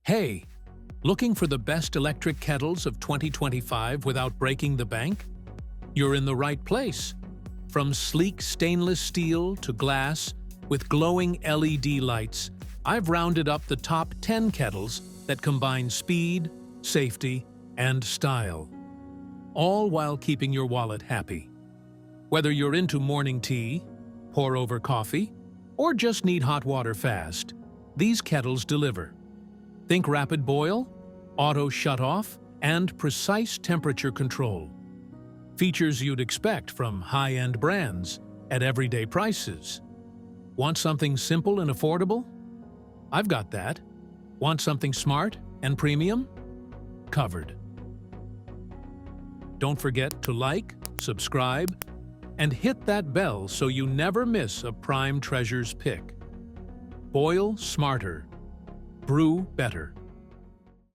Hey, looking for the best electric kettles of 2025 without breaking the bank? You're in the right place. From sleek stainless steel to glass with glowing LED lights, I've rounded up the top 10 kettles that combine speed, safety, and style, all while keeping your wallet happy. Whether you're into morning tea, pour-over coffee, or just need hot water fast, these kettles deliver. Think rapid boil, auto shut-off, and precise temperature control. Features you'd expect from high-end brands at everyday prices. Want something simple and affordable? I've got that. Want something smart and premium? Covered. Don't forget to like, subscribe, and hit that bell so you never miss a Prime Treasures pick. Boil smarter. Brew better.